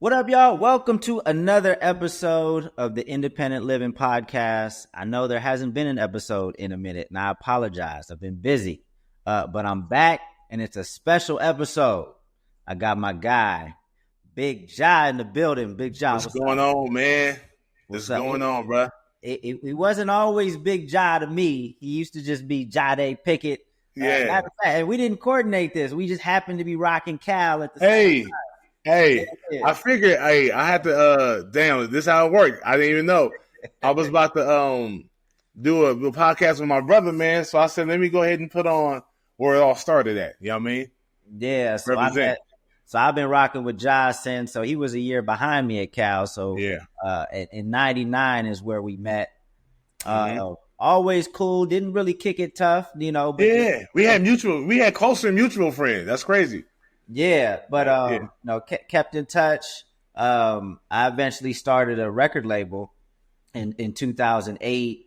What up, y'all? Welcome to another episode of the Independent Living Podcast. I know there hasn't been an episode in a minute, and I apologize. I've been busy, but I'm back, and it's a special episode. I got my guy, Big Jah, in the building. Big Jah, what's going on, man? What's going on, bro? It wasn't always Big Jah to me. He used to just be Jahdai Pickett. Yeah. And we didn't coordinate this. We just happened to be rocking Cal at the same time. Hey, I figured, I had to, damn, this is how it worked. I didn't even know. I was about to do a podcast with my brother, man. So I said, let me go ahead and put on where it all started at. You know what I mean? Yeah. So I've been rocking with Jah since, so he was a year behind me at Cal. So yeah, in 99 is where we met. Always cool. Didn't really kick it tough, you know. But we had closer mutual friends. That's crazy. Yeah, but kept in touch. I eventually started a record label in 2008.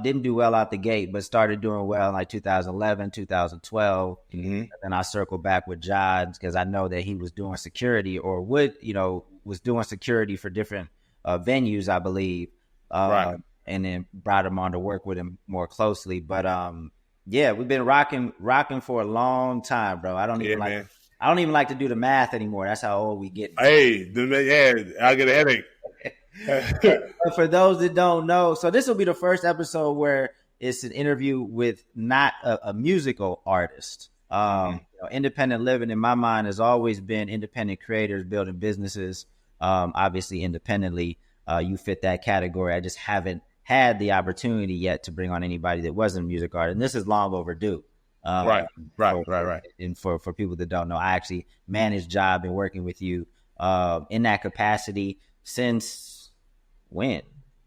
Didn't do well out the gate, but started doing well in like 2011, 2012. And I circled back with Jah because I know that he was doing security or was doing security for different venues, I believe. Right. And then brought him on to work with him more closely. But we've been rocking for a long time, bro. I don't even like to do the math anymore. That's how old we get. Hey, I get a headache. But for those that don't know, so this will be the first episode where it's an interview with not a musical artist. Independent living in my mind has always been independent creators building businesses. Obviously, independently, you fit that category. I just haven't had the opportunity yet to bring on anybody that wasn't a music artist, and this is long overdue. Right. And for people that don't know, I actually managed Jah, been working with you in that capacity since when?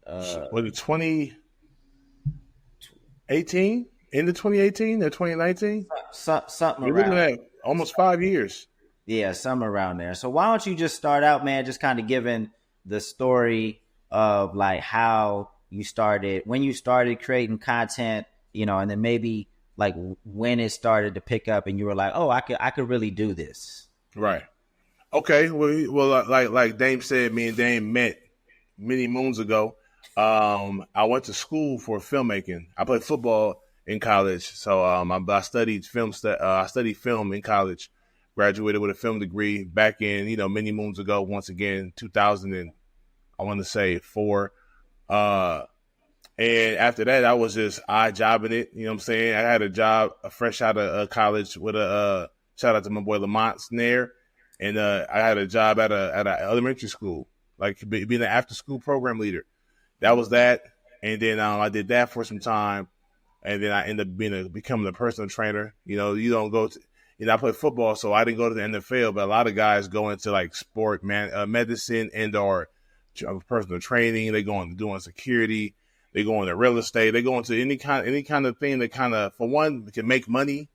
Was it 2018? Into 2018 or 2019? Something We're around. looking at almost 5 years. Yeah, somewhere around there. So why don't you just start out, man, just kind of giving the story of like how you started, when you started creating content, and then maybe like when it started to pick up and you were like, oh, I could really do this. Right. Okay. Well, like Dame said, me and Dame met many moons ago. I went to school for filmmaking. I played football in college. So I studied film. I studied film in college, graduated with a film degree back in, many moons ago, once again, 2000 and I want to say 4. And after that, I was just odd jobbing it. You know what I'm saying? I had a job fresh out of college with shout out to my boy Lamont Snare. And I had a job at an elementary school, like being an after school program leader. That was that. And then I did that for some time. And then I ended up becoming a personal trainer. You don't go to, I play football, so I didn't go to the NFL, but a lot of guys go into like sport, medicine and or personal training. They go into doing security. They go into real estate. They go into any kind of thing that kind of, for one, can make money,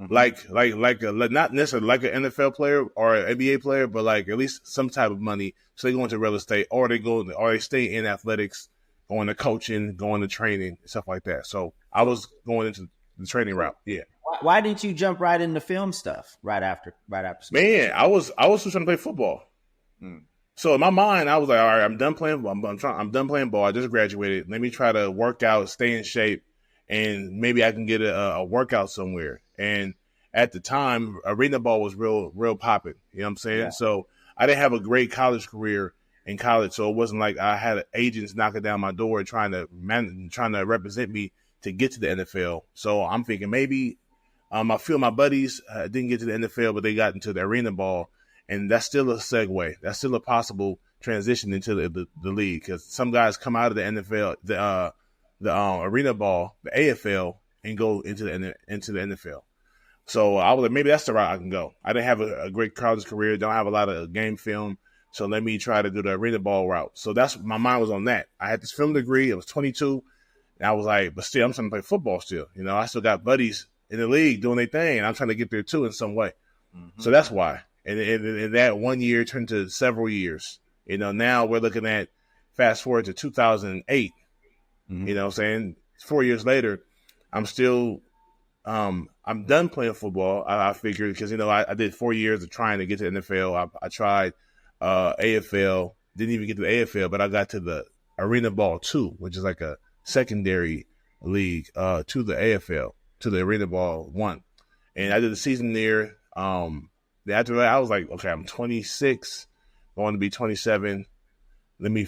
like not necessarily like an NFL player or an NBA player, but like at least some type of money. So they go into real estate, or they stay in athletics, going to coaching, going to training, stuff like that. So I was going into the training route. Yeah. Why didn't you jump right into film stuff right after school? Man, I was just trying to play football. So in my mind, I was like, all right, I'm done playing. I'm done playing ball. I just graduated. Let me try to work out, stay in shape, and maybe I can get a workout somewhere. And at the time, arena ball was real popping. You know what I'm saying? Yeah. So I didn't have a great college career in college, so it wasn't like I had agents knocking down my door trying to represent me to get to the NFL. So I'm thinking maybe a few of my buddies didn't get to the NFL, but they got into the arena ball. And that's still a segue. That's still a possible transition into the league, because some guys come out of the NFL, the arena ball, the AFL, and go into the NFL. So I was like, maybe that's the route I can go. I didn't have a great college career, don't have a lot of game film, so let me try to do the arena ball route. So that's my mind was on that. I had this film degree. I was 22, and I was like, but still, I'm trying to play football still. I still got buddies in the league doing their thing, and I'm trying to get there too in some way. So that's why. And that 1 year turned to several years. Now we're looking at fast forward to 2008. You know what I'm saying? 4 years later, I'm still I'm done playing football. I figured because, I did 4 years of trying to get to the NFL. I tried AFL. Didn't even get to the AFL, but I got to the Arena Ball 2, which is like a secondary league to the AFL, to the Arena Ball 1. And I did the season there. After that, I was like, okay, I'm 26, going to be 27. Let me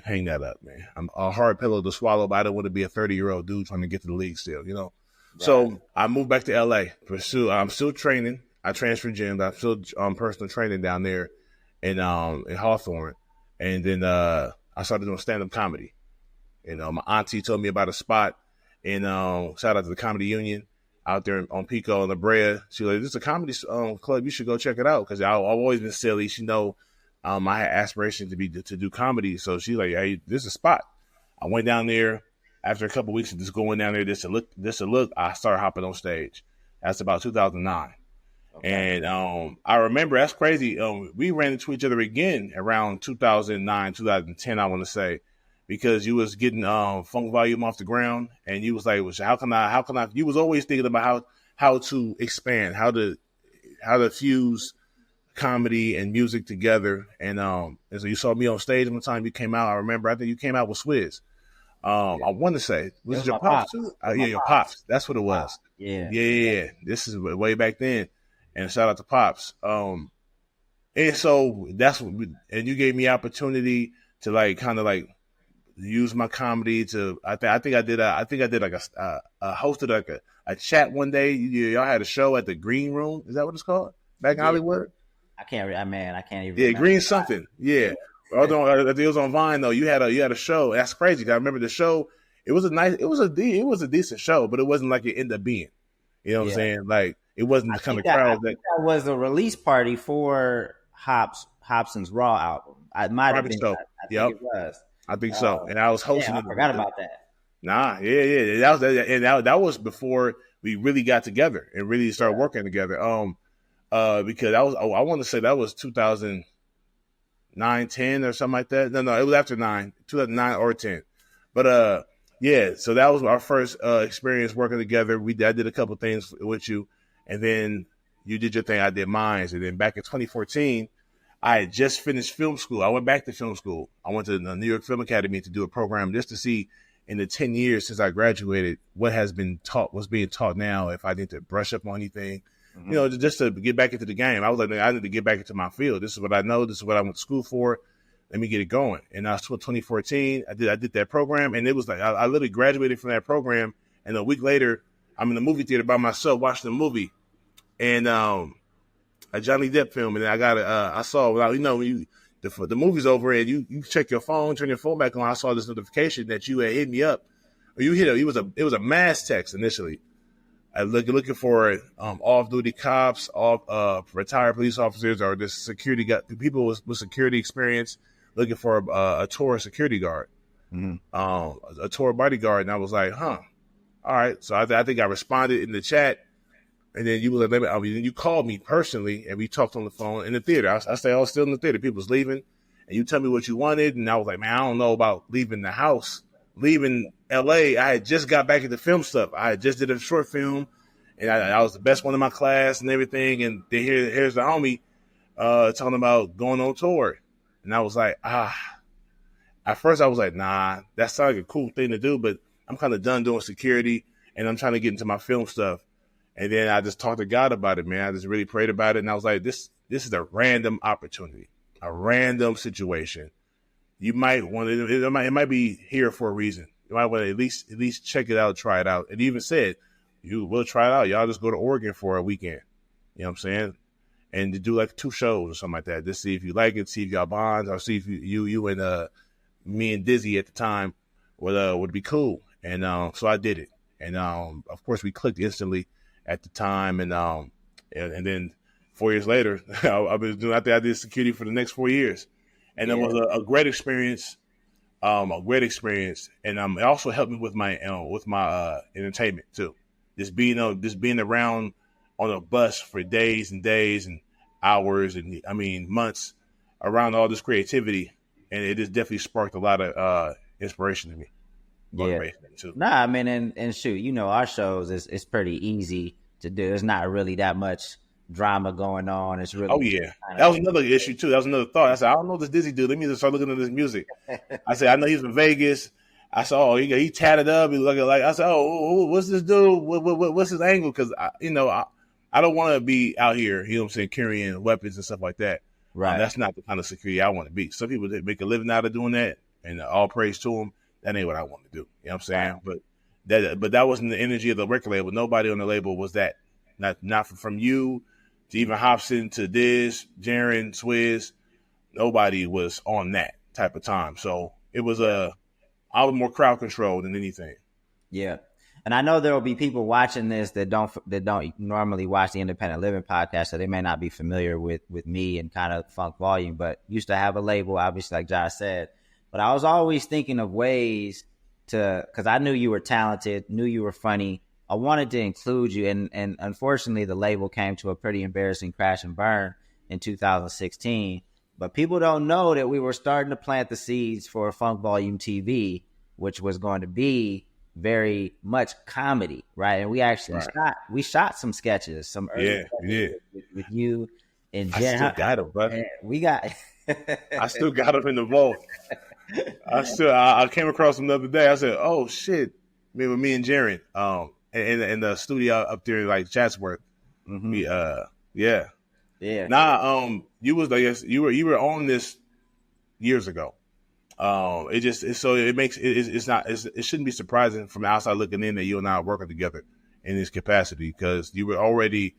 hang that up, man. I'm a hard pillow to swallow, but I don't want to be a 30-year-old dude trying to get to the league still, you know? Right. So I moved back to LA. I'm still training. I transferred gyms. I'm still personal training down there in Hawthorne. And then I started doing stand-up comedy. You know, my auntie told me about a spot in shout out to the Comedy Union out there on Pico and La Brea. She was like, this is a comedy club. You should go check it out. Because I've always been silly. She know I had aspirations to do comedy. So she's like, hey, this is a spot. I went down there after a couple of weeks of just going down there just to look. I started hopping on stage. That's about 2009. Okay. And I remember, that's crazy. We ran into each other again around 2009, 2010, I want to say, because you was getting Funk Volume off the ground, and you was like, well, how can I? You was always thinking about how to expand, how to fuse comedy and music together. And so you saw me on stage one time. You came out. I remember. I think you came out with Swizz. I want to say, was it your pops too? Yeah, your pops. That's what it was. Yeah. This is way back then. And shout out to Pops. And so that's what and you gave me opportunity to like kind of like use my comedy to. I think I did like a hosted like a chat one day. Y'all had a show at the Green Room. Is that what it's called back in Hollywood? I can't even. Yeah, remember. Green something. Yeah. Although I think it was on Vine though. You had a show. That's crazy. I remember the show. It was a decent show, but it wasn't like it ended up being. You know what I'm saying? Like it wasn't the kind of crowd that was a release party for Hobson's Raw album. I might have been. So. I think it was. I think so. And I was hosting. I forgot about that. Nah, yeah. That was before we really got together and really started working together. Because I want to say that was 2009, 10 or something like that. No, it was after 2009 or 10. But yeah, so that was our first experience working together. I did a couple things with you, and then you did your thing, I did mine. And then back in 2014, I had just finished film school. I went back to film school. I went to the New York Film Academy to do a program just to see in the 10 years since I graduated what's being taught now, if I need to brush up on anything. Mm-hmm. You know, just to get back into the game. I was like, I need to get back into my field. This is what I know. This is what I went to school for. Let me get it going. And I was 2014. I did that program, and it was like I literally graduated from that program. And a week later, I'm in the movie theater by myself watching the movie, and a Johnny Depp film. And then I saw, well, you know, when the movie's over and you check your phone, turn your phone back on. I saw this notification that you had hit me up, or you hit it. It was a mass text initially. I looking for off-duty cops, retired police officers, or just people with security experience, looking for a tour security guard, a tour bodyguard. And I was like, all right. So I think I responded in the chat, and then you was like, you called me personally, and we talked on the phone in the theater. I was still in the theater. People was leaving, and you tell me what you wanted, and I was like, man, I don't know about leaving the house. Leaving LA, I had just got back into film stuff. I had just did a short film, and I was the best one in my class and everything. And then here's the homie talking about going on tour. And I was like, At first I was like, nah, that sounds like a cool thing to do, but I'm kind of done doing security, and I'm trying to get into my film stuff. And then I just talked to God about it, man. I just really prayed about it, and I was like, this is a random opportunity, a random situation. You might want to. It might be here for a reason. You might want to at least check it out, try it out. And he even said, "You will try it out. Y'all just go to Oregon for a weekend." You know what I'm saying? And to do like 2 shows or something like that. Just see if you like it, see if y'all bond, or see if you and me and Dizzy at the time would be cool. And so I did it. And of course we clicked instantly at the time. And then 4 years later, I've been doing. I think I did security for the next 4 years. And it was a great experience, and it also helped me with my entertainment too. Just being around on a bus for days and days and hours and months around all this creativity, and it just definitely sparked a lot of inspiration to me. Yeah, too. Nah, I mean, and shoot, our shows is pretty easy to do. There's not really that much drama going on. It's really Oh yeah, that was another issue too. That was another thought. I said, I don't know this Dizzy dude. Let me just start looking at this music. I said, I know he's from Vegas. I said, oh, he tatted up. He looking like. I said, oh, what's this dude? What's his angle? Because I don't want to be out here. You know what I'm saying, carrying weapons and stuff like that. right. That's not the kind of security I want to be. Some people that make a living out of doing that, and all praise to them. That ain't what I want to do. You know what I'm saying? Right. But that wasn't the energy of the record label. Nobody on the label was that. Not from you to even Hobson to Diz, Jaren, Swizz. Nobody was on that type of time. So it was I was more crowd control than anything. Yeah. And I know there will be people watching this that don't normally watch the Independent Living podcast, so they may not be familiar with me and kind of Funk Volume, but used to have a label, obviously, like Josh said. But I was always thinking of ways because I knew you were talented, knew you were funny. I wanted to include you, and unfortunately, the label came to a pretty embarrassing crash and burn in 2016. But people don't know that we were starting to plant the seeds for Funk Volume TV, which was going to be very much comedy, right? And we actually shot some sketches, some early sketches with you and Jen. I still got them, bro. We got. I still got them in the vault. I came across them the other day. I said, "Oh shit!" With me and Jaren, in the studio up there, like Chatsworth. Mm-hmm. Yeah. You was, I guess, you were on this years ago. It shouldn't be surprising from the outside looking in that you and I are working together in this capacity, because you were already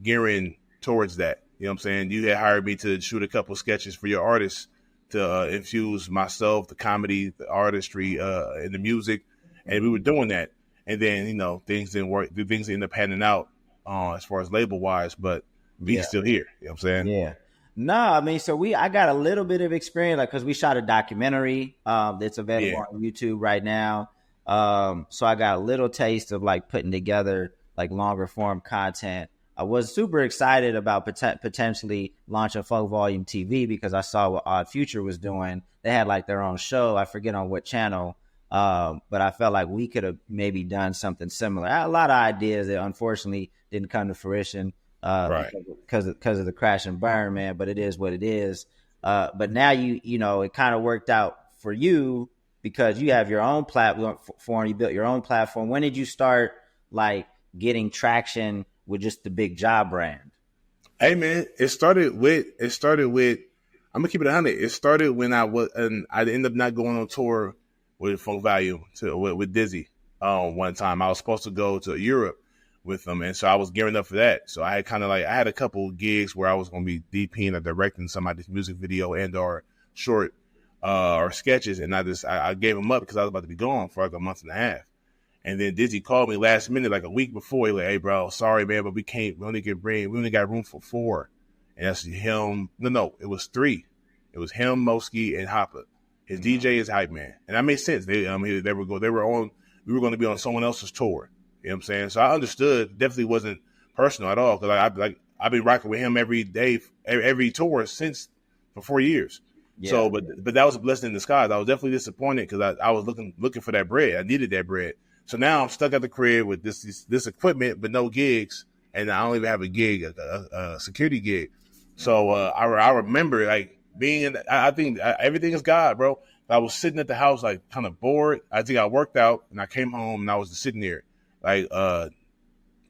gearing towards that. You know what I'm saying? You had hired me to shoot a couple sketches for your artists to infuse myself, the comedy, the artistry, and the music, and we were doing that. And then, things didn't work. Things ended up panning out as far as label wise, but we're still here. You know what I'm saying? Yeah. No, I mean, I got a little bit of experience, like, because we shot a documentary that's available on YouTube right now. So I got a little taste of like putting together like longer form content. I was super excited about potentially launching Funk Volume TV because I saw what Odd Future was doing. They had like their own show. I forget on what channel. But I felt like we could have maybe done something similar. I had a lot of ideas that unfortunately didn't come to fruition because of the crash and burn, man. But it is what it is. But now it kind of worked out for you because you have your own platform. You built your own platform. When did you start like getting traction with just the Bigg Jah brand? Hey man, it started with. I'm gonna keep it 100. It started when I ended up not going on tour with Funk Volume with Dizzy. One time I was supposed to go to Europe with them, and so I was gearing up for that. So I had I had a couple gigs where I was going to be DPing or directing somebody's music video and or short or sketches, and I gave them up because I was about to be gone for like a month and a half. And then Dizzy called me last minute, like a week before. He like, "Hey bro, sorry man, but we only got room for 4." And that's him. No, it was 3. It was him, Mosky, and Hopper. His DJ is Hype Man, and that made sense. We were going to be on someone else's tour. You know what I'm saying? So I understood. Definitely wasn't personal at all, because I've been rocking with him every day, every tour since for 4 years. Yeah. So, but that was a blessing in disguise. I was definitely disappointed because I was looking for that bread. I needed that bread. So now I'm stuck at the crib with this equipment, but no gigs, and I don't even have a gig, a security gig. So I remember like being in. I think everything is God, bro. I was sitting at the house like kind of bored. I think I worked out and I came home and I was just sitting there like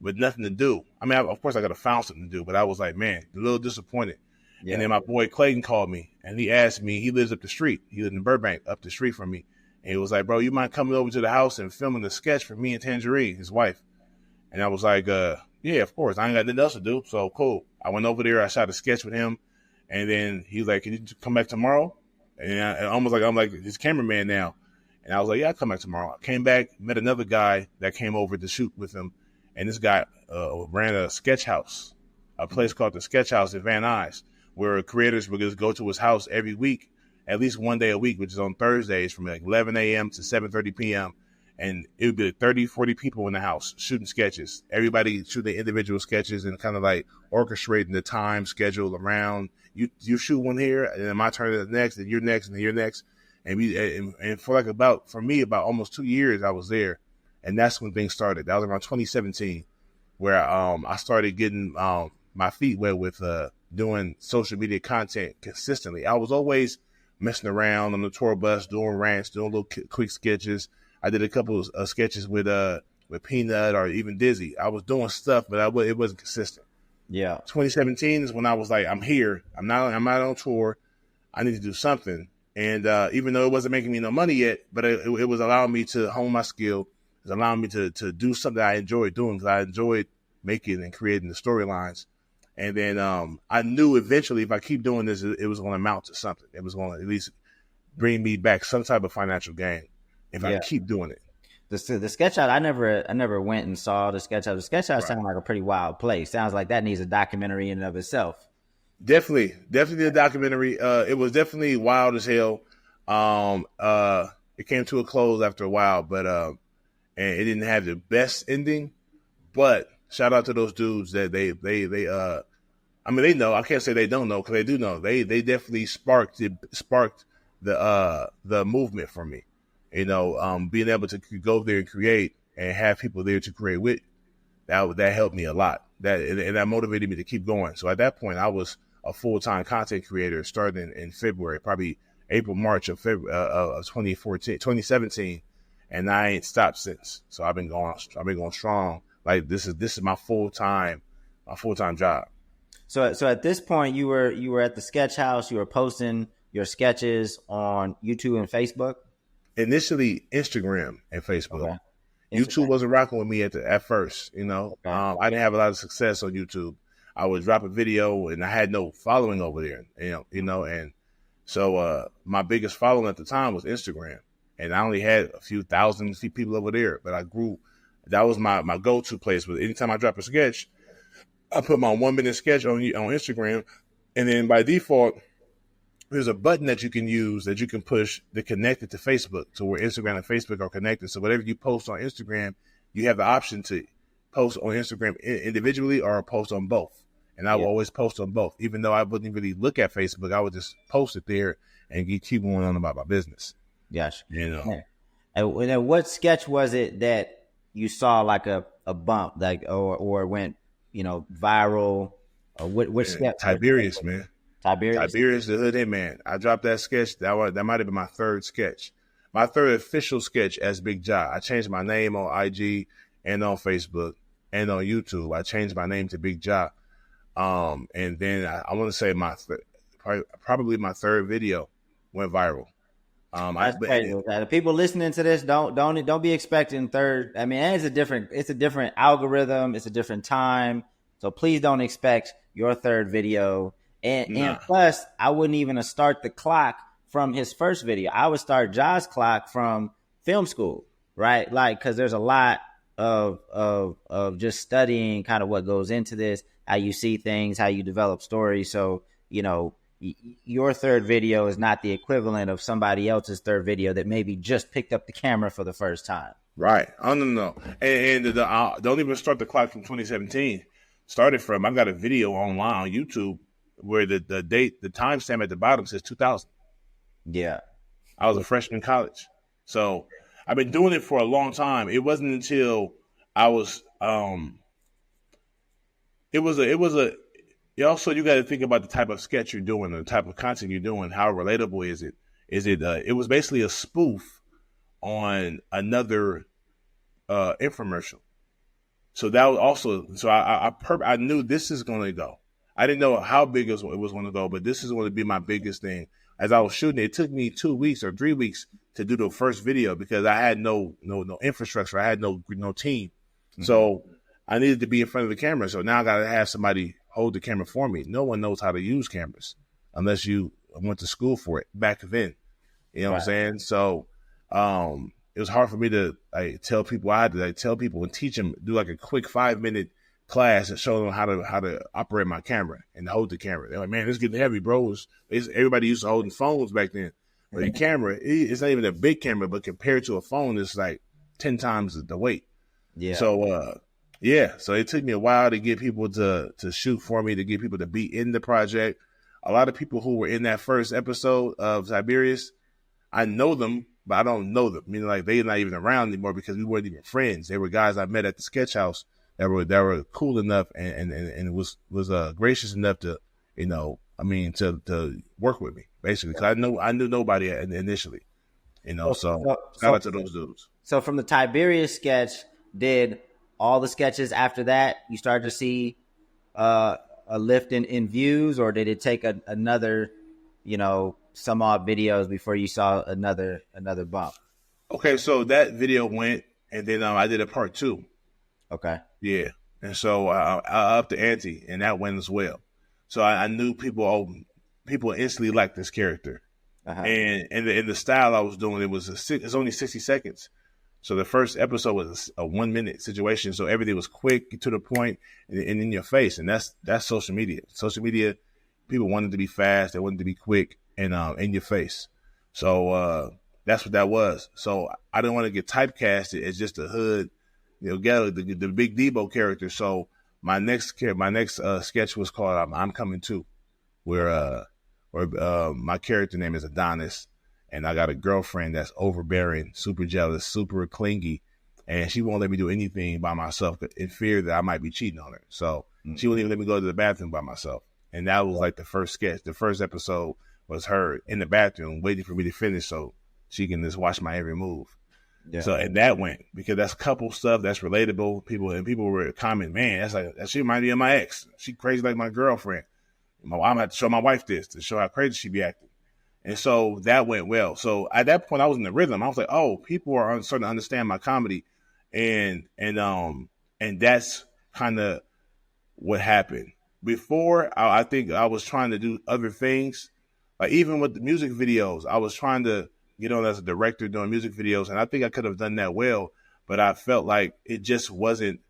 with nothing to do. I mean, of course I got to find something to do, but I was like, man, a little disappointed. Yeah. And then my boy Clayton called me and he asked me. He lives up the street. He lives in Burbank, up the street from me. And he was like, bro, you mind coming over to the house and filming a sketch for me and Tangerine, his wife? And I was like, yeah, of course. I ain't got nothing else to do. So cool. I went over there. I shot a sketch with him. And then he was like, can you come back tomorrow? And I'm like his cameraman now. And I was like, yeah, I'll come back tomorrow. I came back, met another guy that came over to shoot with him. And this guy ran a sketch house, a place called the Sketch House in Van Nuys, where creators would just go to his house every week, at least one day a week, which is on Thursdays from like 11 a.m. to 7:30 p.m. And it would be like 30, 40 people in the house shooting sketches. Everybody shooting their individual sketches and kind of like orchestrating the time schedule around. You shoot one here, and then my turn is next, and you're next, and you're next. And for about almost 2 years I was there. And that's when things started. That was around 2017 where I started getting my feet wet with doing social media content consistently. I was always messing around on the tour bus, doing rants, doing little quick sketches. I did a couple of sketches with Peanut or even Dizzy. I was doing stuff, but it wasn't consistent. Yeah. 2017 is when I was like, I'm here. I'm not on tour. I need to do something. And even though it wasn't making me no money yet, but it was allowing me to hone my skill. It was allowing me to do something I enjoyed doing, because I enjoyed making and creating the storylines. And then I knew eventually if I keep doing this, it was going to amount to something. It was going to at least bring me back some type of financial gain if I keep doing it. The sketch out, I never went and saw the sketch out. The sketch out sounded like a pretty wild place. Sounds like that needs a documentary in and of itself. Definitely a documentary. It was definitely wild as hell. It came to a close after a while, but and it didn't have the best ending. But shout out to those dudes that they I mean, they know. I can't say they don't know, because they do know. They definitely sparked the movement for me. You know, being able to go there and create and have people there to create with, that helped me a lot. That motivated me to keep going. So at that point, I was a full-time content creator starting in February, probably April, March of 2017, and I ain't stopped since. So I've been going strong. Like this is my full-time job. So at this point, you were at the sketch house. You were posting your sketches on YouTube and Facebook. Initially, Instagram and Facebook. Okay. YouTube wasn't rocking with me at first. You know, okay. I didn't have a lot of success on YouTube. I would drop a video and I had no following over there. You know, and so my biggest following at the time was Instagram, and I only had a few thousand people over there. But I grew. That was my go-to place. But anytime I drop a sketch, I put my 1 minute sketch on Instagram, and then by default, there's a button that you can use that you can push that connected to Facebook, to where Instagram and Facebook are connected. So whatever you post on Instagram, you have the option to post on Instagram individually or post on both. And I will always post on both, even though I wouldn't really look at Facebook. I would just post it there and keep going on about my business. Yes. You know. And what sketch was it that you saw like a bump, like or went, you know, viral? Or which sketch? Tiberius, man. Tiberius, the Hood Hitman. I dropped that sketch. That might have been my third sketch. My third official sketch as Big Jah. I changed my name on IG and on Facebook and on YouTube. I changed my name to Big Jah. And then I want to say probably my third video went viral. That's crazy. The people listening to this don't be expecting third. I mean, it's a different algorithm. It's a different time. So please don't expect your third video. And plus, I wouldn't even start the clock from his first video. I would start Jah's clock from film school, right? Like, because there's a lot of just studying kind of what goes into this, how you see things, how you develop stories. So, you know, your third video is not the equivalent of somebody else's third video that maybe just picked up the camera for the first time. Right. Oh, no. And don't even start the clock from 2017. Started from, I got a video online on YouTube where the date, the timestamp at the bottom says 2000. Yeah. I was a freshman in college. So I've been doing it for a long time. It wasn't until I was, also, you got to think about the type of sketch you're doing, the type of content you're doing. How relatable is it? It was basically a spoof on another infomercial. So that was also, so I knew this is going to go. I didn't know how big it was going to go, but this is going to be my biggest thing. As I was shooting, it took me 2 weeks or 3 weeks to do the first video because I had no infrastructure. I had no team. Mm-hmm. So I needed to be in front of the camera. So now I got to have somebody hold the camera for me. No one knows how to use cameras unless you went to school for it back then. You know what I'm saying? So it was hard for me to tell people. I had to tell people and teach them, do like a quick 5-minute class and show them how to operate my camera and hold the camera. They're like, man, it's getting heavy, bro. Everybody used to holding phones back then. But the camera, it's not even a big camera, but compared to a phone, it's like 10 times the weight. Yeah. So, so it took me a while to get people to shoot for me, to get people to be in the project. A lot of people who were in that first episode of Tiberius, I know them, but I don't know them. Meaning like they're not even around anymore because we weren't even friends. They were guys I met at the sketch house that were cool enough and was gracious enough to, to work with me basically. Cause I knew nobody initially, so shout out to those dudes. So from the Tiberius sketch, did all the sketches after that, you started to see a lift in views, or did it take another, some odd videos before you saw another bump? Okay, so that video went, and then I did a part 2. Okay. Yeah, and so I upped the ante, and that went as well. So I knew people instantly liked this character, and in the style I was doing, it's only 60 seconds. So the first episode was a 1 minute situation. So everything was quick, to the point, and in your face. And that's social media. Social media, people wanted to be fast. They wanted to be quick and in your face. So that's what that was. So I didn't want to get typecasted as just a hood, ghetto, the Big Debo character. So my next sketch was called I'm Coming Too, where my character name is Adonis. And I got a girlfriend that's overbearing, super jealous, super clingy, and she won't let me do anything by myself in fear that I might be cheating on her. So she wouldn't even let me go to the bathroom by myself. And that was like the first sketch. The first episode was her in the bathroom waiting for me to finish so she can just watch my every move. Yeah. So, and that went, because that's couple stuff, that's relatable. People were commenting, man, she reminds me of my ex. She crazy like my girlfriend. I'm going to have to show my wife this to show how crazy she be acting. And so that went well. So at that point, I was in the rhythm. I was like, oh, people are starting to understand my comedy. And that's kind of what happened. Before, I think I was trying to do other things. Like even with the music videos, I was trying to get on as a director doing music videos. And I think I could have done that well. But I felt like it just wasn't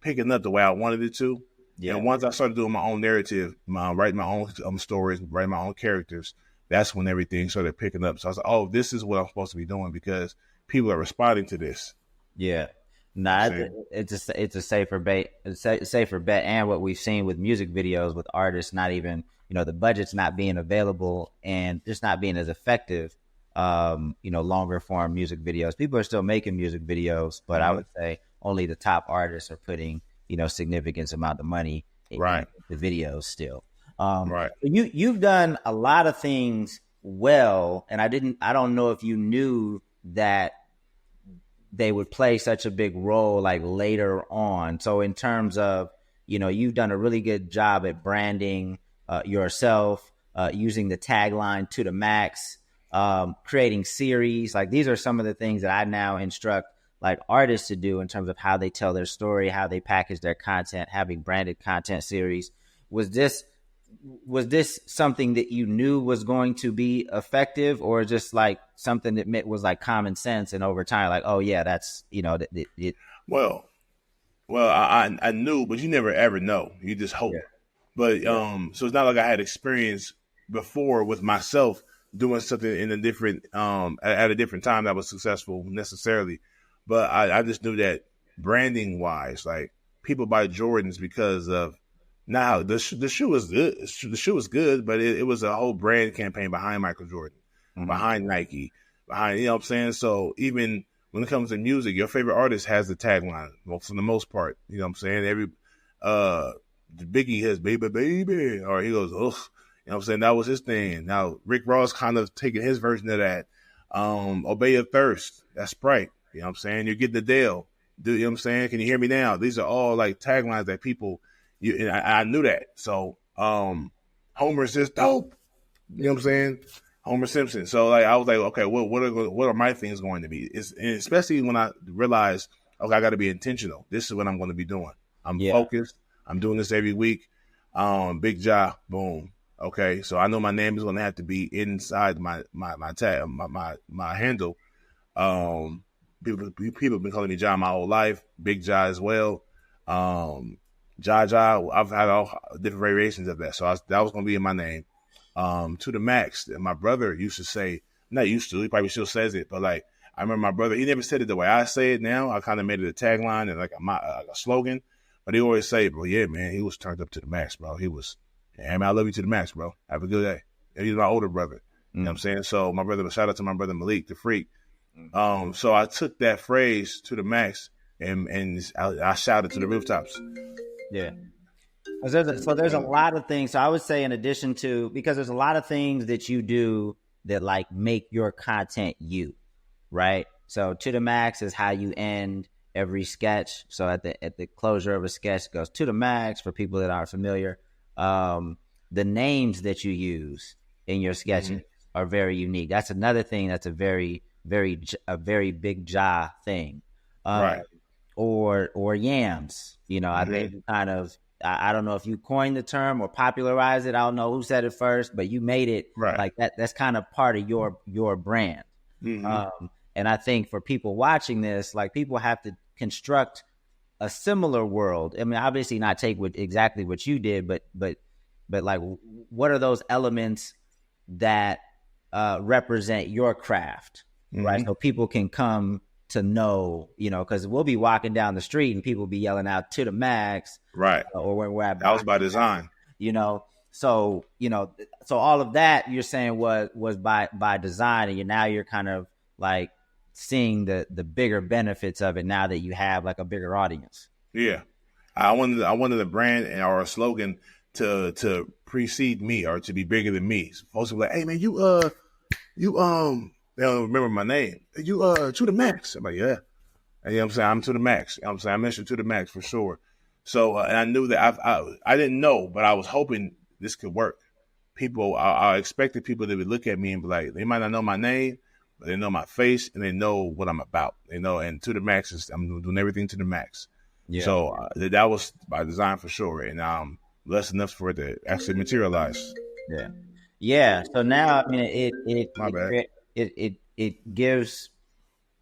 picking up the way I wanted it to. Yeah. And once I started doing my own narrative, writing my own stories, writing my own characters, that's when everything started picking up. So I was like, oh, this is what I'm supposed to be doing because people are responding to this. Yeah. It's a safer bet. And what we've seen with music videos with artists, not even, the budget's not being available and just not being as effective, longer form music videos. People are still making music videos, but I would say only the top artists are putting, significant amount of money in the videos still. Right. You've done a lot of things well, and I don't know if you knew that they would play such a big role like later on. So in terms of, you've done a really good job at branding yourself, using the tagline to the max, creating series. Like these are some of the things that I now instruct like artists to do in terms of how they tell their story, how they package their content, having branded content series. Was this something that you knew was going to be effective, or just like something that was like common sense and over time, like, oh yeah, that's, Well, I knew, but you never ever know. You just hope. Yeah. But, so it's not like I had experience before with myself doing something in a different, at a different time that was successful necessarily. But I just knew that branding wise, like people buy Jordans because of, now, the shoe was good. The shoe was good, but it was a whole brand campaign behind Michael Jordan, behind Nike, behind, you know what I'm saying? So even when it comes to music, your favorite artist has the tagline, well, for the most part. You know what I'm saying? Biggie has baby, baby, or he goes, ugh. You know what I'm saying? That was his thing. Now, Rick Ross kind of taking his version of that. Obey Your Thirst, that's Sprite. You know what I'm saying? You're getting the Dale. You know what I'm saying? Can you hear me now? These are all like taglines that people... and I knew that. So, Homer's just dope. You know what I'm saying? Homer Simpson. So, like, I was like, okay, what are my things going to be? And especially when I realized, okay, I got to be intentional. This is what I'm going to be doing. I'm focused. I'm doing this every week. Big Jah, boom. Okay, so I know my name is going to have to be inside my tag, my handle. People have been calling me Jah my whole life. Big Jah as well. Jah, I've had all different variations of that. So that was going to be in my name. To the max. And my brother used to say, not used to, he probably still says it, but like, I remember my brother, he never said it the way I say it now. I kind of made it a tagline and like a slogan, but he always say, bro, yeah, man, he was turned up to the max, bro. He was, hey, man, I love you to the max, bro. Have a good day. And he's my older brother. You know what I'm saying? So my brother, shout out to my brother Malik, the freak. So I took that phrase to the max and I shouted to the rooftops. Yeah. So there's a lot of things. So I would say, in addition to, because there's a lot of things that you do that like make your content you, right? So to the max is how you end every sketch. So at the closure of a sketch, it goes to the max for people that aren't familiar. The names that you use in your sketching are very unique. That's another thing that's a very Bigg Jah thing. Right. Or yams. I think kind of, I don't know if you coined the term or popularized it. I don't know who said it first, but you made it like that. That's kind of part of your brand. And I think for people watching this, like, people have to construct a similar world. I mean, obviously not take exactly what you did, but like, what are those elements that represent your craft, right? So people can come to know, because we'll be walking down the street and people be yelling out to the max, right? Or when we're at, that was by design, So so all of that you're saying was by design, and you're kind of like seeing the bigger benefits of it now that you have like a bigger audience. Yeah, I wanted the brand and our slogan to precede me, or to be bigger than me. Supposed to be like, hey man, you they don't remember my name. You to the max. I'm like, yeah. And, I'm saying? I'm to the max. I'm saying? I mentioned to the max for sure. So and I knew that I didn't know, but I was hoping this could work. I expected people to look at me and be like, they might not know my name, but they know my face and they know what I'm about. They know, and to the max is, I'm doing everything to the max. Yeah. So that was by design for sure, and blessed enough for it to actually materialize. Yeah, yeah. So now, I mean, it gives,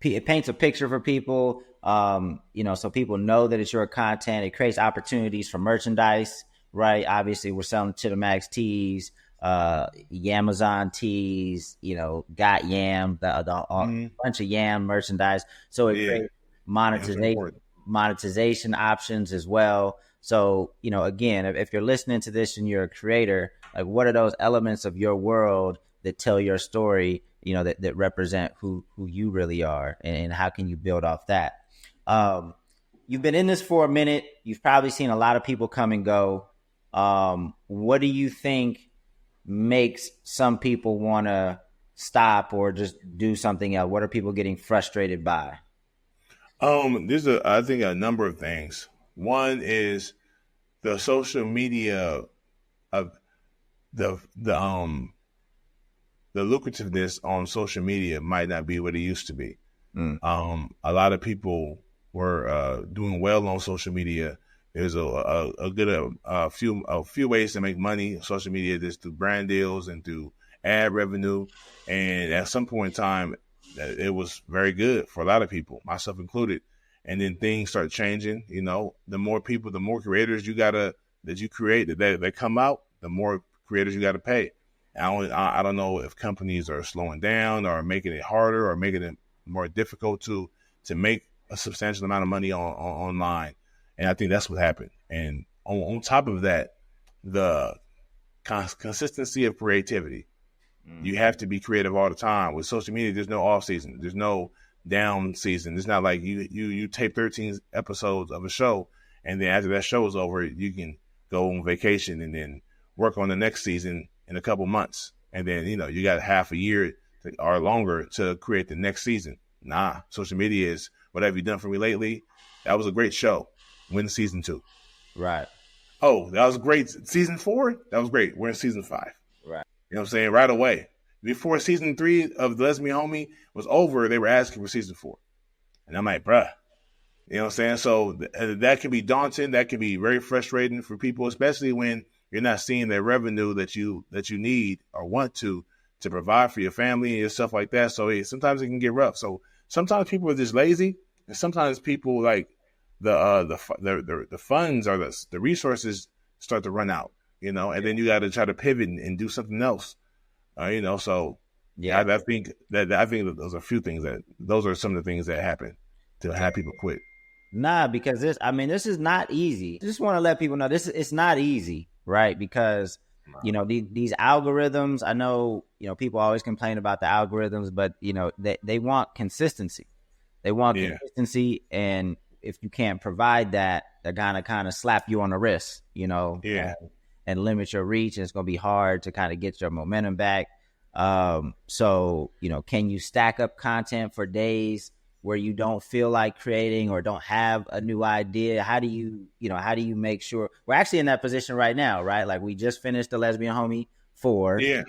it paints a picture for people. So people know that it's your content. It creates opportunities for merchandise, right? Obviously, we're selling to the max tees, Yamazon tees, got Yam, a bunch of Yam merchandise. So it creates monetization options as well. So, again, if you're listening to this and you're a creator, like, what are those elements of your world that tell your story, that represent who you really are, and how can you build off that? You've been in this for a minute. You've probably seen a lot of people come and go. What do you think makes some people want to stop or just do something else? What are people getting frustrated by? There's I think a number of things. One is the social media of the lucrativeness on social media might not be what it used to be. A lot of people were doing well on social media. There's a few ways to make money on social media, just through brand deals and through ad revenue. And at some point in time, it was very good for a lot of people, myself included. And then things start changing. The more people, the more creators that you create that come out, the more creators you got to pay. I don't know if companies are slowing down or making it harder or making it more difficult to make a substantial amount of money online. And I think that's what happened. And on top of that, the consistency of creativity. You have to be creative all the time. With social media, there's no off season. There's no down season. It's not like you tape 13 episodes of a show, and then after that show is over, you can go on vacation and then work on the next season in a couple months. And then, you got half a year or longer to create the next season. Nah, social media is, what have you done for me lately? That was a great show. Win season 2. Right. Oh, that was great. Season 4? That was great. We're in season 5. Right. You know what I'm saying? Right away. Before season 3 of The Lesbian Homie was over, they were asking for season 4. And I'm like, bruh. You know what I'm saying? So that can be daunting. That can be very frustrating for people, especially when you're not seeing the revenue that you need or want to provide for your family and stuff like that. So sometimes it can get rough. So sometimes people are just lazy, and sometimes people, like, the funds or the resources start to run out, and then you got to try to pivot and do something else, So yeah, I think that those are a few things those are some of the things that happen to have people quit. Nah, because this is not easy. Just want to let people know it's not easy, right? Because these algorithms. I know people always complain about the algorithms, but they want consistency. They want consistency, and if you can't provide that, they're gonna kind of slap you on the wrist, you know, and limit your reach. And it's gonna be hard to kind of get your momentum back. So, you know, can you stack up content for days where you don't feel like creating or don't have a new idea? How do you make sure we're actually in that position right now, right? Like we just finished the Lesbian Homie 4. Yeah.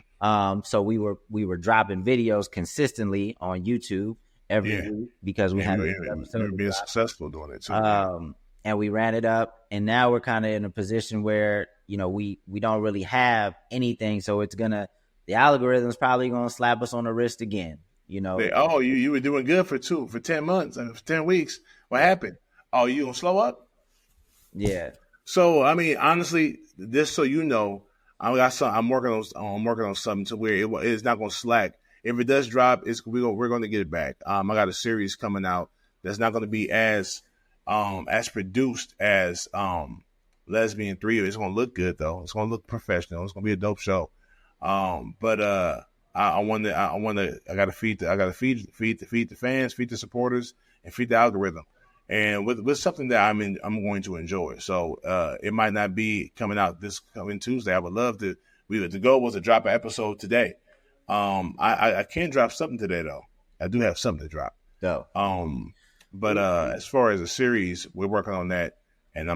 So we were dropping videos consistently on YouTube every week because we had been successful doing it too. And we ran it up, and now we're kind of in a position where, you know, we don't really have anything. So the algorithm's probably gonna slap us on the wrist again. You know, you were doing good for 10 months and for 10 weeks. What happened? Oh, you gonna slow up? Yeah. So I mean, honestly, just so you know, I'm working on something to where it's not gonna slack. If it does drop, we're gonna get it back. I got a series coming out that's not gonna be as produced as Lesbian 3. It's gonna look good though. It's gonna look professional. It's gonna be a dope show. But I gotta feed the fans, feed the supporters, and feed the algorithm, and with something that I'm going to enjoy. So it might not be coming out this coming Tuesday. I would love to. The goal was to drop an episode today. I can drop something today though. I do have something to drop. No. But as far as a series, we're working on that, and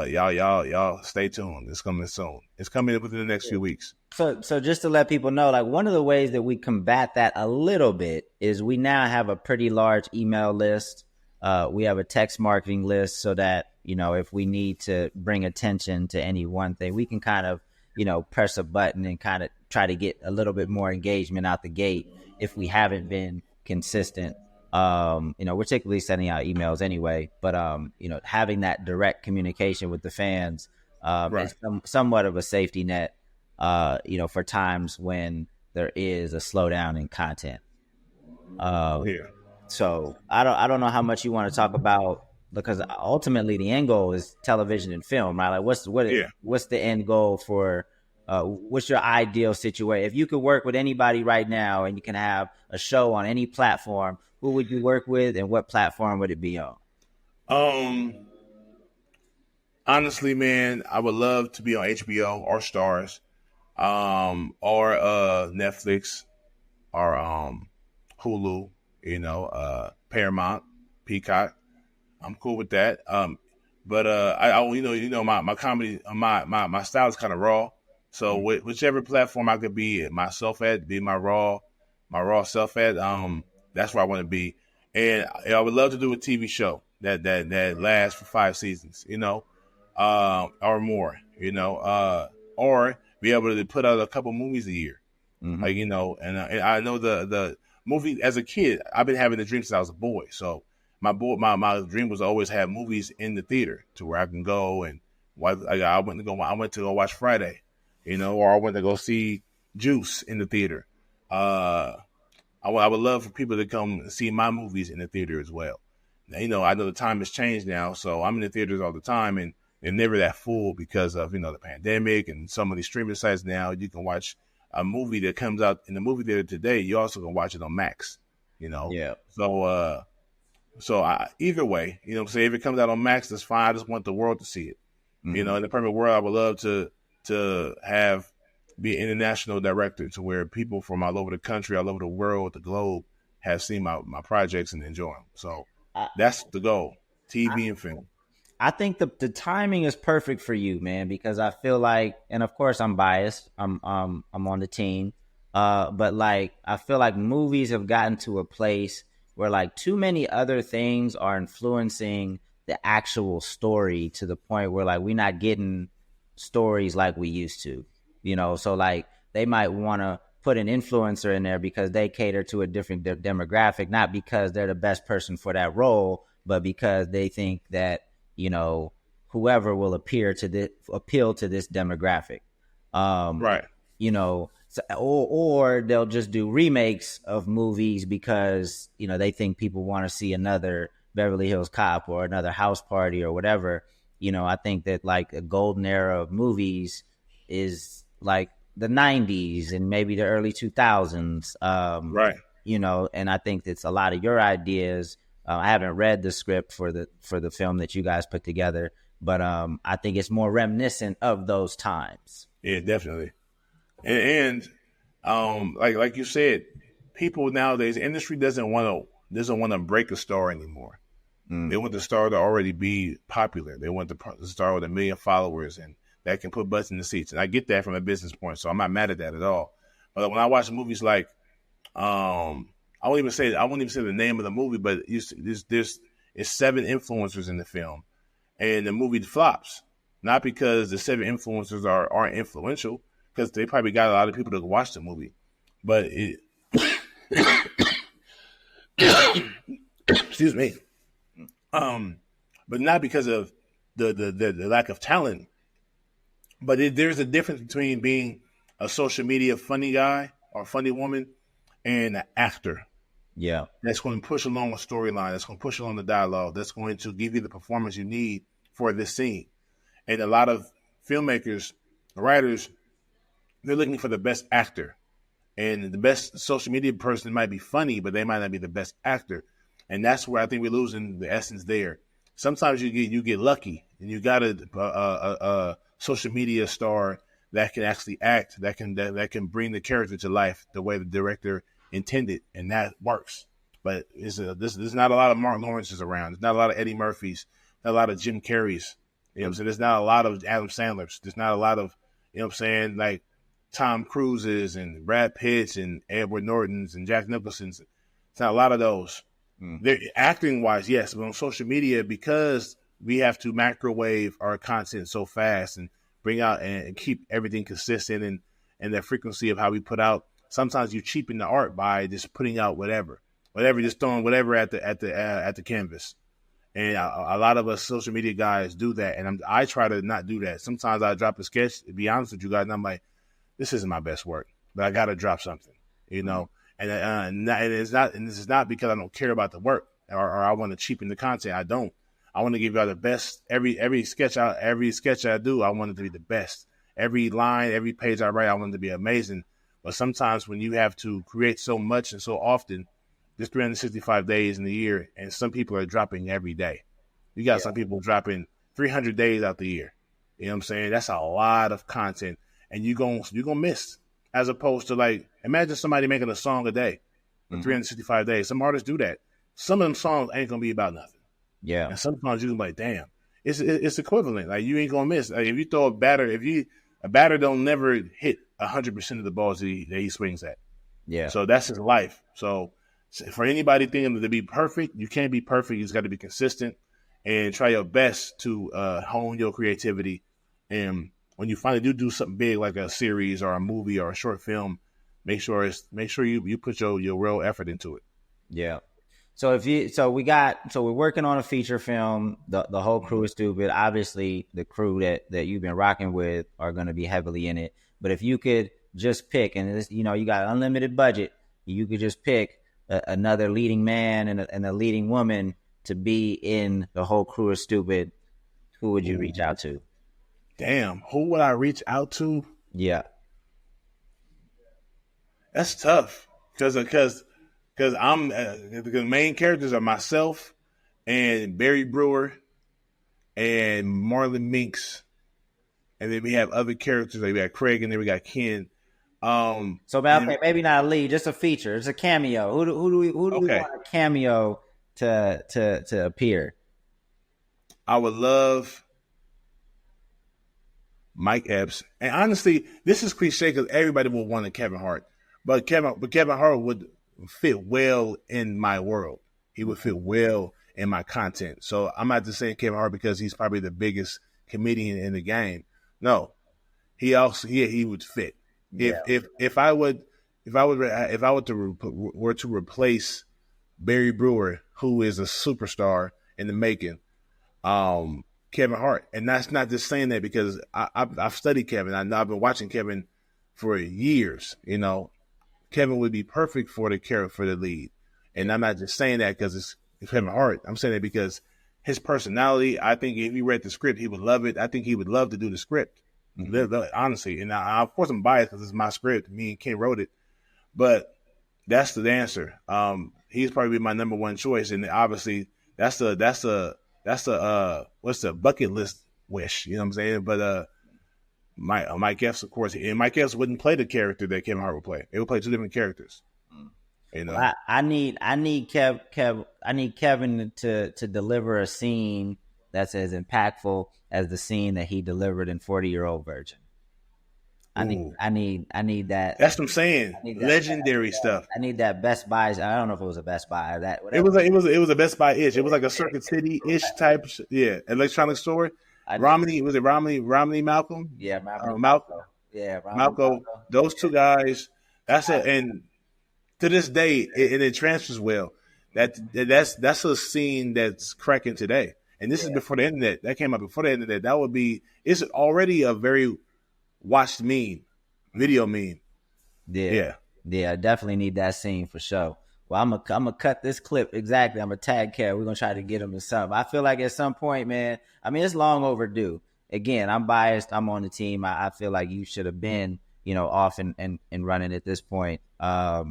y'all stay tuned. It's coming soon. It's coming within the next few weeks. So just to let people know, like one of the ways that we combat that a little bit is we now have a pretty large email list. We have a text marketing list so that, you know, if we need to bring attention to any one thing, we can kind of, you know, press a button and kind of try to get a little bit more engagement out the gate if we haven't been consistent. You know, we're typically sending out emails anyway, but, you know, having that direct communication with the fans is somewhat of a safety net, you know, for times when there is a slowdown in content. So I don't know how much you want to talk about, because ultimately the end goal is television and film, right? Like what's the end goal for, what's your ideal situation? If you could work with anybody right now and you can have a show on any platform, who would you work with and what platform would it be on? Honestly, man, I would love to be on HBO or Stars, or Netflix, or Hulu, you know, Paramount, Peacock. I'm cool with that. But I you know my comedy, my style is kind of raw. So whichever platform I could be myself at, be my raw self at, that's where I want to be. And I would love to do a TV show that lasts for 5 seasons, you know, or more, you know, or be able to put out a couple movies a year, like, you know. And I know the movie as a kid, I've been having the dream since I was a boy. So my dream was to always have movies in the theater to where I can go and I went to go watch Friday, you know, or I went to go see Juice in the theater. I would love for people to come see my movies in the theater as well. Now, you know, I know the time has changed now, so I'm in the theaters all the time, and they're never that full because of, you know, the pandemic and some of these streaming sites now. You can watch a movie that comes out in the movie theater today. You also can watch it on Max, you know. Yeah. So either way, you know what I'm saying, if it comes out on Max, that's fine. I just want the world to see it. You know, in the perfect world, I would love to be an international director to where people from all over the country, all over the world, the globe, have seen my projects and enjoy them. So that's the goal, TV and film. I think the timing is perfect for you, man, because I feel like, and of course I'm biased, I'm on the team, but like I feel like movies have gotten to a place where like too many other things are influencing the actual story to the point where like we're not getting stories like we used to. You know, so like they might want to put an influencer in there because they cater to a different demographic, not because they're the best person for that role, but because they think that, you know, whoever will appeal to this demographic. Right. You know, or they'll just do remakes of movies because, you know, they think people want to see another Beverly Hills Cop or another House Party or whatever. You know, I think that like a golden era of movies is like the 90s and maybe the early 2000s. Right. You know, and I think that's a lot of your ideas I haven't read the script for the film that you guys put together, but I think it's more reminiscent of those times. Yeah, definitely. And like you said, people nowadays, the industry doesn't want to break a star anymore. They want the star to already be popular. They want the star with 1 million followers and that can put butts in the seats. And I get that from a business point, so I'm not mad at that at all. But when I watch movies like, I won't even say the name of the movie, but there's 7 influencers in the film, and the movie flops. Not because the 7 influencers aren't influential, because they probably got a lot of people to watch the movie, but it, excuse me, but not because of the lack of talent. But there's a difference between being a social media funny guy or funny woman and an actor. Yeah, that's going to push along a storyline. That's going to push along the dialogue. That's going to give you the performance you need for this scene. And a lot of filmmakers, writers, they're looking for the best actor. And the best social media person might be funny, but they might not be the best actor. And that's where I think we're losing the essence there. Sometimes you get lucky, and you got a social media star that can actually act, that can bring the character to life the way the director intended, and that works. But there's not a lot of Mark Lawrence's around. There's not a lot of Eddie Murphys, not a lot of Jim Carreys. You know what I'm saying? There's not a lot of Adam Sandler's. There's not a lot of, you know what I'm saying, like Tom Cruises and Brad Pitts and Edward Nortons and Jack Nicholson's. It's not a lot of those. They're acting wise, yes, but on social media, because we have to microwave our content so fast and bring out and keep everything consistent and the frequency of how we put out. Sometimes you cheapen the art by just putting out whatever, just throwing whatever at the canvas. And a lot of us social media guys do that, and I try to not do that. Sometimes I drop a sketch, to be honest with you guys, and I'm like, this isn't my best work, but I got to drop something, you know. And this is not because I don't care about the work or I want to cheapen the content. I don't. I want to give y'all the best. Every sketch I do, I want it to be the best. Every line, every page I write, I want it to be amazing. But sometimes when you have to create so much and so often, there's 365 days in the year, and some people are dropping every day. You got some people dropping 300 days out the year. You know what I'm saying? That's a lot of content, and you're gonna miss. As opposed to, like, imagine somebody making a song a day for 365 days. Some artists do that. Some of them songs ain't gonna be about nothing. Yeah. And sometimes you're like, damn, it's equivalent. Like, you ain't gonna miss. Like, if you throw a batter don't never hit 100% of the balls that he swings at. Yeah. So that's his life. So for anybody thinking to be perfect, you can't be perfect. You just got to be consistent and try your best to hone your creativity. And when you finally do something big like a series or a movie or a short film, make sure you put your real effort into it. Yeah. So we're working on a feature film. The whole crew is stupid. Obviously, the crew that you've been rocking with are going to be heavily in it. But if you could just pick, and this, you got unlimited budget, you could just pick another leading man and a leading woman to be in the whole crew is stupid, who would you reach out to? Damn, who would I reach out to? Yeah, that's tough because I'm the main characters are myself and Barry Brewer and Marlon Minks, and then we have other characters. Like we got Craig, and then we got Ken. So maybe not a lead, just a feature. It's a cameo. Who do we want a cameo to appear? I would love Mike Epps, and honestly, this is cliche because everybody will want a Kevin Hart, but Kevin Hart would fit well in my world. He would fit well in my content. So I'm not just saying Kevin Hart because he's probably the biggest comedian in the game. No, he would fit. Yeah. If I were to replace Barry Brewer, who is a superstar in the making, Kevin Hart, and that's not just saying that because I've studied Kevin. I've been watching Kevin for years. Kevin would be perfect for the lead, and I'm not just saying that because it's Kevin Hart. I'm saying it because his personality. I think if he read the script, he would love it. I think he would love to do the script. Honestly, and of course I'm biased because it's my script. Me and Ken wrote it, but that's the answer. he's probably my number one choice. And obviously that's a what's the bucket list wish, you know what I'm saying? But Mike Epps, of course, and Mike Epps wouldn't play the character that Kevin Hart would play. They would play two different characters. You know, well, I need Kevin to deliver a scene that's as impactful as the scene that he delivered in 40-Year-Old Virgin. I need that. That's what I'm saying. Legendary stuff. I need that Best Buy. I don't know if it was a Best Buy or that. It was a Best Buy ish. It was like a Circuit City ish type. Yeah, electronic store. Romney Malcolm? Yeah, Malcolm. Yeah, Malcolm. Those two guys. And to this day, and it transfers well. That's a scene that's cracking today. And this is before the internet. That came out before the internet. It's already a very watched meme, video meme. Yeah, definitely need that scene for sure. Well, I'm gonna cut this clip exactly. I'm gonna tag Kev. We're gonna try to get him to something. I feel like at some point, man. I mean, it's long overdue. Again, I'm biased. I'm on the team. I feel like you should have been, off and running at this point. But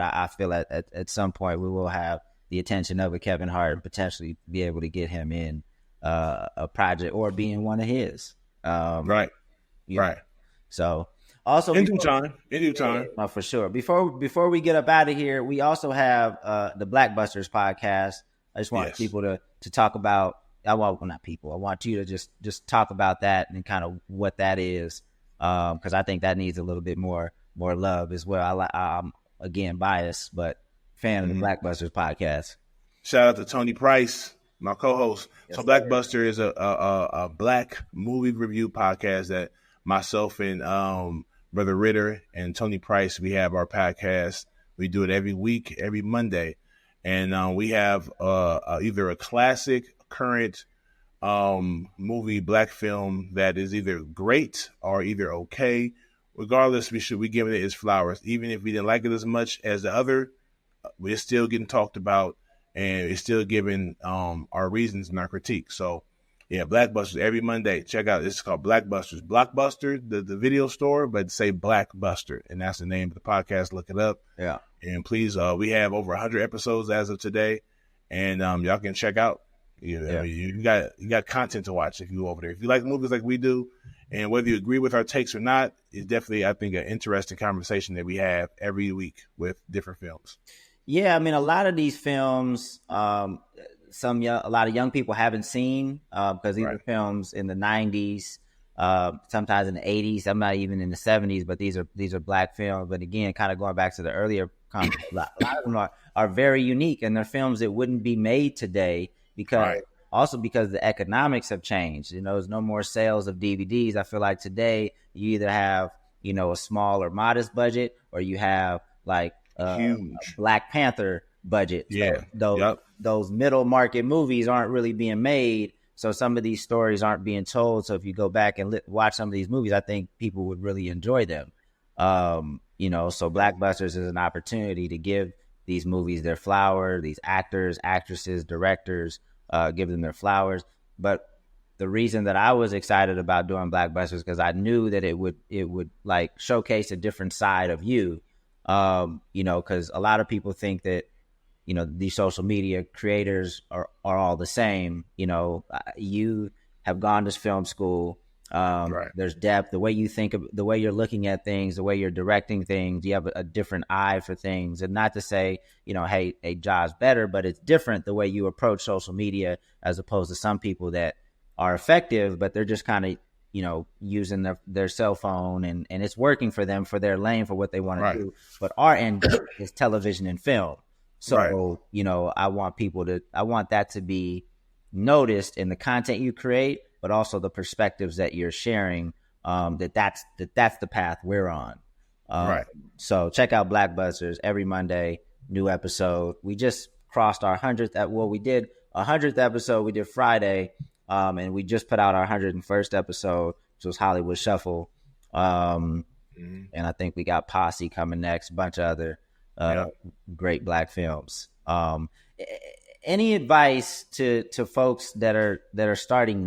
I feel at some point we will have the attention of a Kevin Hart and potentially be able to get him in a project or be in one of his. Right. So also in due time. No, for sure. Before we get up out of here, we also have the Blackbusters podcast. I just want people to talk about. I want you to just talk about that and kind of what that is, because I think that needs a little bit more love as well. I'm again biased, but fan of the Blackbusters podcast. Shout out to Tony Price, my co-host. Yes, so Blackbuster is a black movie review podcast that myself and Brother Ritter and Tony Price, we have our podcast. We do it every week, every Monday. And we have either a classic, current movie, black film that is either great or either okay. Regardless, we give it its flowers. Even if we didn't like it as much as the other, we're still getting talked about, and it's still giving our reasons and our critique. So, yeah, Blackbusters every Monday. Check out. It's called Blackbusters. Blockbuster, the video store, but say Blackbuster, and that's the name of the podcast. Look it up. Yeah. And please, we have over 100 episodes as of today, and y'all can check out. You got content to watch if you go over there. If you like movies like we do, and whether you agree with our takes or not, it's definitely, I think, an interesting conversation that we have every week with different films. Yeah, I mean, a lot of these films, a lot of young people haven't seen because these are films in the 90s, sometimes in the 80s. I'm not even in the 70s, but these are black films. But again, kind of going back to the earlier comments, a lot of them are very unique, and they're films that wouldn't be made today because the economics have changed. There's no more sales of DVDs. I feel like today you either have a small or modest budget, or you have like a Black Panther budget. So those middle market movies aren't really being made. So some of these stories aren't being told. So if you go back and watch some of these movies, I think people would really enjoy them. So Blackbusters is an opportunity to give these movies their flower, these actors, actresses, directors, give them their flowers. But the reason that I was excited about doing Blackbusters because I knew that it would like showcase a different side of you. Because a lot of people think that, these social media creators are all the same. You have gone to film school. There's depth, the way you think of, the way you're looking at things, the way you're directing things. You have a different eye for things, and not to say, hey, Jah's better, but it's different the way you approach social media as opposed to some people that are effective, but they're just kind of, using their cell phone and it's working for them, for their lane, for what they want to do. But our end is television and film. So, I want that to be noticed in the content you create, but also the perspectives that you're sharing, that's the path we're on. So check out Blackbusters every Monday, new episode. We just crossed our 100th. We did a 100th episode. We did Friday. And we just put out our 101st episode, which was Hollywood Shuffle. And I think we got Posse coming next, a bunch of other great black films. Any advice to folks that are starting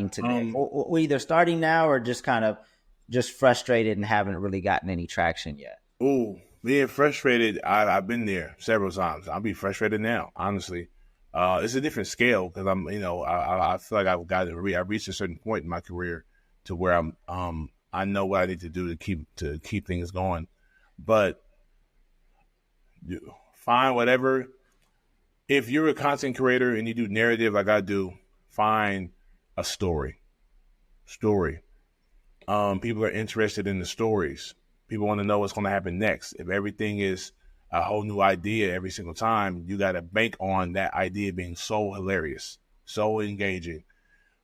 today, or either starting now or just kind of just frustrated and haven't really gotten any traction yet? Ooh, Being frustrated, I've been there several times. I'll be frustrated now, honestly. It's a different scale because I'm, I feel like I reached a certain point in my career to where I know what I need to do to keep things going. But find whatever. If you're a content creator and you do narrative like I do, find a story. People are interested in the stories. People want to know what's going to happen next. If everything is a whole new idea every single time, you got to bank on that idea being so hilarious, so engaging.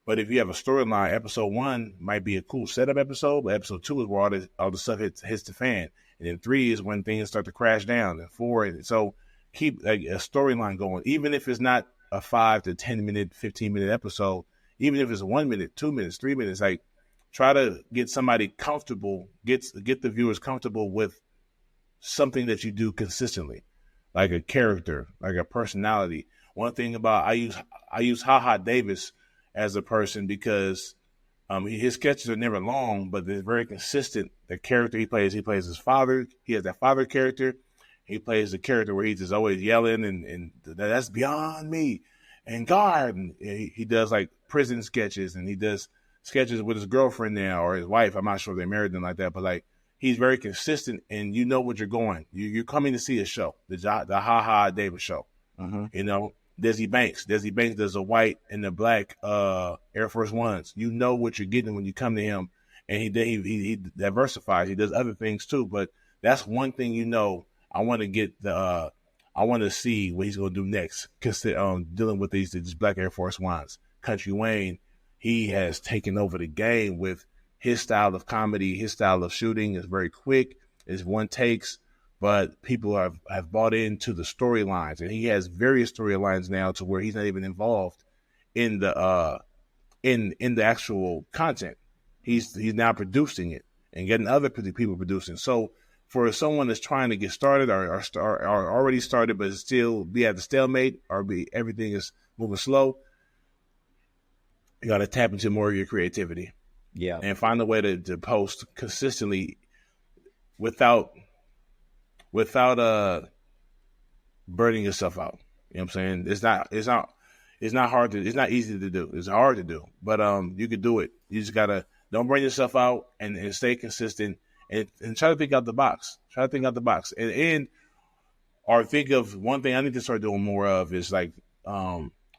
But if you have a storyline, episode 1 might be a cool setup episode, but episode 2 is where all the stuff hits the fan. And then 3 is when things start to crash down. And 4, and so keep a storyline going, even if it's not a 5 to 10 minute, 15-minute episode, even if it's 1 minute, 2 minutes, 3 minutes, like try to get somebody comfortable, get the viewers comfortable with something that you do consistently, like a character, like a personality. One thing about I use Jahdai Davis as a person because his sketches are never long, but they're very consistent. The character he plays his father. He has that father character. He plays the character where he's just always yelling and that's beyond me and God. And he does like prison sketches, and he does sketches with his girlfriend now or his wife. I'm not sure if they're married and like that, but like he's very consistent, and you know what you're going. You're coming to see a show, the Jahdai Davis show. Mm-hmm. Desi Banks does a white and the black Air Force Ones. You know what you're getting when you come to him, and he diversifies. He does other things too, but that's one thing I want to see what he's gonna do next. Cause dealing with these black Air Force Ones, Country Wayne, he has taken over the game with his style of comedy. His style of shooting is very quick. It's one takes. But people have bought into the storylines, and he has various storylines now to where he's not even involved in the in the actual content. He's now producing it and getting other people producing. So for someone that's trying to get started or already started but still be at the stalemate or everything is moving slow, you got to tap into more of your creativity, and find a way to post consistently without burning yourself out. You know what I'm saying? It's not hard to, it's not easy to do. It's hard to do, but you could do it. You just gotta, don't burn yourself out and stay consistent and try to think out the box. And or think of one thing I need to start doing more of is like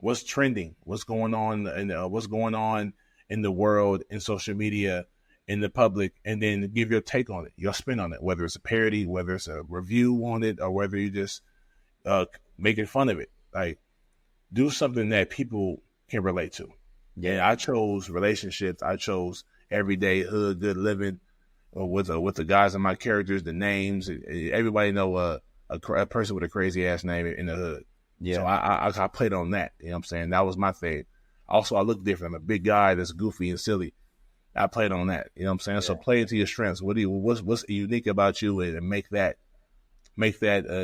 what's trending, what's going on in the world, in social media, in the public, and then give your take on it, your spin on it, whether it's a parody, whether it's a review on it, or whether you just making fun of it. Like, do something that people can relate to. Yeah, I chose relationships. I chose everyday hood, good living with the guys and my characters, the names. Everybody know a person with a crazy ass name in the hood. Yeah. So I played on that. You know what I'm saying? That was my thing. Also, I look different. I'm a big guy that's goofy and silly. I played on that. You know what I'm saying? Yeah. So play into your strengths. What's unique about you, and make that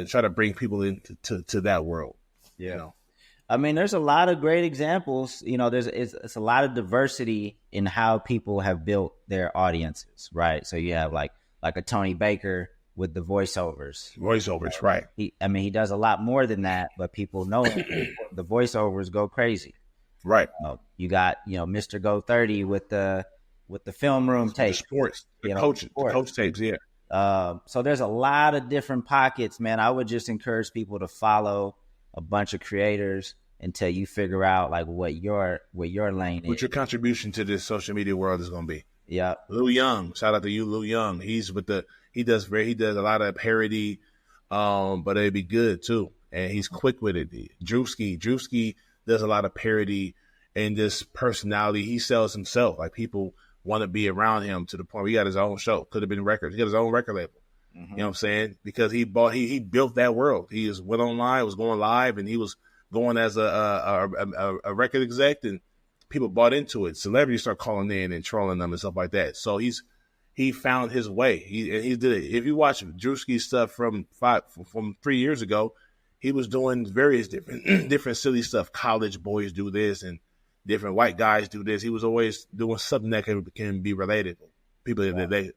try to bring people into that world. Yeah. You know? I mean, there's a lot of great examples. It's a lot of diversity in how people have built their audiences, right? So you have like a Tony Baker with the voiceovers. Right. He does a lot more than that, but people know him. The voiceovers go crazy. Right. You got, Mr. Go 30 with the film room tapes. Sports. The coach tapes, yeah. So there's a lot of different pockets, man. I would just encourage people to follow a bunch of creators until you figure out like what your lane is. What your contribution to this social media world is going to be. Yeah. Lil Young, shout out to you, Lil Young. He does a lot of parody, but it'd be good too. And he's quick with it. Drewski does a lot of parody and just personality. He sells himself. Like, people want to be around him to the point where he got his own show. Could have been records. He got his own record label. Mm-hmm. You know what I'm saying? Because he built that world. He went online, was going live, and he was going as a record exec, and people bought into it. Celebrities start calling in and trolling them and stuff like that. So he found his way. He did it. If you watch Drewski's stuff from 3 years ago, he was doing various different silly stuff. College boys do this, and different white guys do this. He was always doing something that can be relatable. People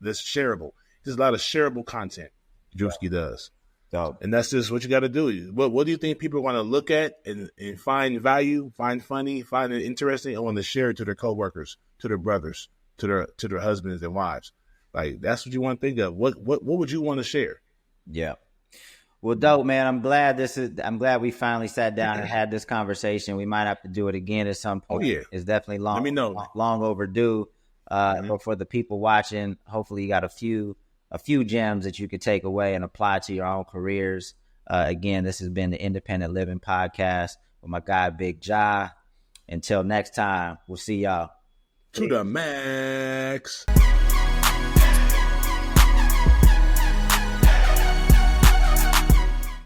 that's shareable. There's a lot of shareable content. Drewski does. Dope. And that's just what you got to do. What do you think people want to look at and find value, find funny, find it interesting, and want to share it to their coworkers, to their brothers, to their husbands and wives? Like, that's what you want to think of. What would you want to share? Yeah. Well, dope, man. I'm glad we finally sat down and had this conversation. We might have to do it again at some point. Oh, yeah. It's definitely long. Let me know. Long overdue. But for the people watching, hopefully you got a few gems that you could take away and apply to your own careers. Again, this has been the Independent Living Podcast with my guy, Big Jah. Until next time, we'll see y'all. To the max.